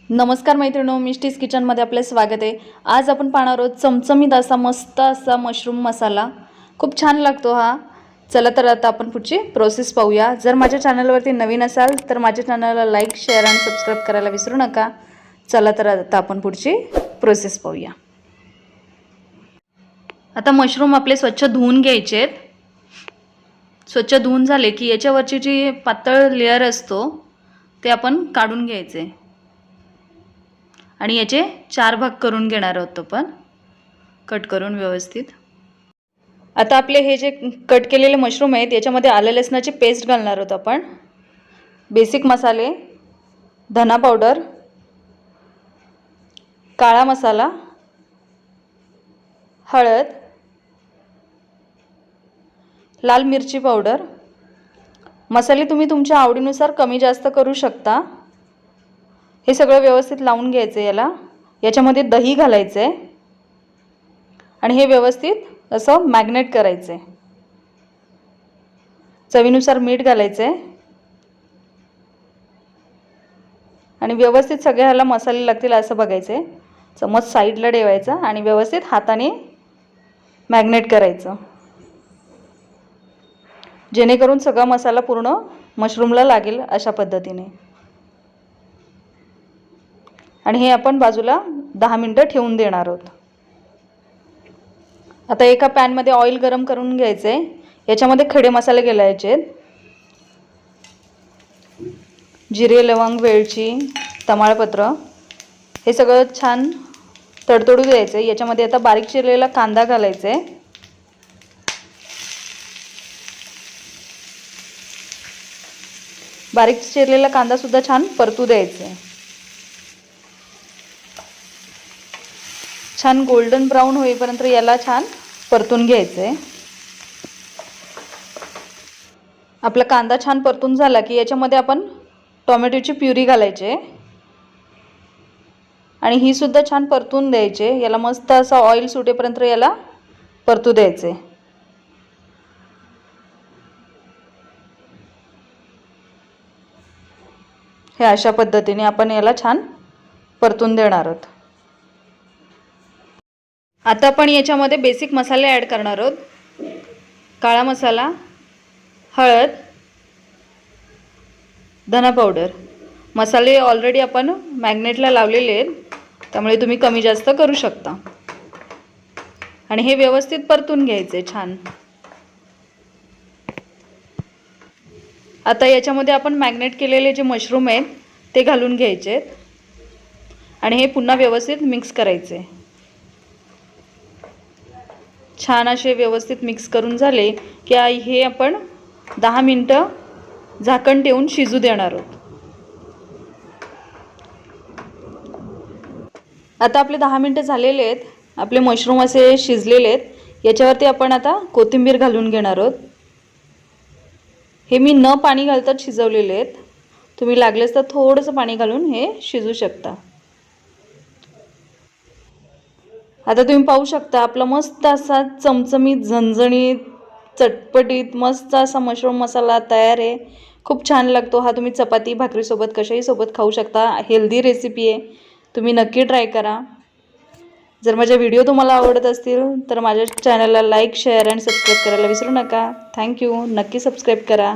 नमस्कार मैत्रिणो, मिष्टीज किचनमध्ये आपले स्वागत आहे। आज आपण पाहणार आहोत चमचमीत असा मस्त असा मशरूम मसाला। खूप छान लागतो हा। चला तर आता आपण पुढची प्रोसेस पाहूया। जर माझ्या चॅनलवरती नवीन असाल तर माझ्या चॅनलला लाईक, शेअर आणि सबस्क्राइब करायला विसरू नका। चला तर आता आपण पुढची प्रोसेस पाहूया। आता मशरूम आपले स्वच्छ धुवून घ्यायचे आहेत। स्वच्छ धुवून झाले की याच्यावरची जी पातळ लेयर असतो ते आपण काढून घ्यायचे आणि याचे 4 भाग करून घेणार आहोत आपण कट करून व्यवस्थित। आता आपले हे जे कट केलेले मशरूम आहेत याच्यामध्ये आलं लसणाची पेस्ट घालणार आहोत आपण। बेसिक मसाले, धना पावडर, काळा मसाला, हळद, लाल मिरची पावडर। मसाले तुम्ही तुमच्या आवडीनुसार कमी जास्त करू शकता। हे सगळं व्यवस्थित लावून घ्यायचं याच्यामध्ये दही घालायचं आहे आणि हे व्यवस्थित असं मॅग्नेट करायचं आहे। चवीनुसार मीठ घालायचं आहे आणि व्यवस्थित सगळे ह्याला मसाले लागतील असं बघायचं आहे। चमच साईडला ठेवायचा आणि व्यवस्थित हाताने मॅग्नेट करायचं जेणेकरून सगळा मसाला पूर्ण मशरूमला लागेल अशा पद्धतीने। आणि हे आपण बाजूला 10 मिनिटं ठेवून देणार आहोत। आता एका पॅन मध्ये ऑइल गरम करून घ्यायचे। याच्यामध्ये खडे मसाले घालायचे आहेत। जिरे, लवंग, वेलची, तमालपत्र हे सगळं छान तडतडू द्यायचे। याच्यामध्ये आता बारीक चिरलेला कांदा घालायचा आहे। बारीक चिरलेला कांदा सुद्धा छान परतू द्यायचा आहे। छान गोल्डन ब्राउन होईपर्यंत याला छान परतून घ्यायचं आहे। आपला कांदा छान परतून झाला की याच्यामध्ये आपण टोमॅटोची प्युरी घालायची आहे आणि ही सुद्धा छान परतून द्यायची। याला मस्त असा ऑइल सुटेपर्यंत याला परतू द्यायचे। हे अशा पद्धतीने आपण याला छान परतून देणार आहोत। आता आपण याच्यामध्ये बेसिक मसाले ॲड करणार आहोत। काळा मसाला, हळद, धना पावडर। मसाले ऑलरेडी आपण मॅग्नेटला लावलेले आहेत त्यामुळे तुम्ही कमी जास्त करू शकता। आणि हे व्यवस्थित परतून घ्यायचे छान। आता याच्यामध्ये आपण मॅग्नेट केलेले जे मशरूम आहेत ते घालून घ्यायचे आणि हे पुन्हा व्यवस्थित मिक्स करायचे। छान असे व्यवस्थित मिक्स करून झाले की हे आपण 10 मिनिटं झाकण ठेवून शिजू देणार आहोत। आता आपले 10 मिनिटं झालेले आहेत। आपले मशरूम असे शिजलेले आहेत। याच्यावरती आपण आता कोथिंबीर घालून घेणार आहोत। हे मी न पाणी घालता शिजवलेले आहेत। तुम्ही लागलेस तर थोडंसं पाणी घालून हे शिजू शकता। आता तुम्ही पाहू शकता आपला मस्त असा चमचमीत, झणझणीत, चटपटीत मस्त असा मशरूम मसाला तयार आहे। खूप छान लागतो हा। तुम्ही चपाती भाकरी सोबत कशाही सोबत खाऊ शकता। हेल्दी रेसिपी आहे, तुम्ही नक्की ट्राय करा। जर माझे व्हिडिओ तुम्हाला आवडत असतील तर माझ्या चॅनलला लाईक, शेअर आणि सबस्क्राइब करायला विसरू नका। थँक्यू। नक्की सबस्क्राइब करा।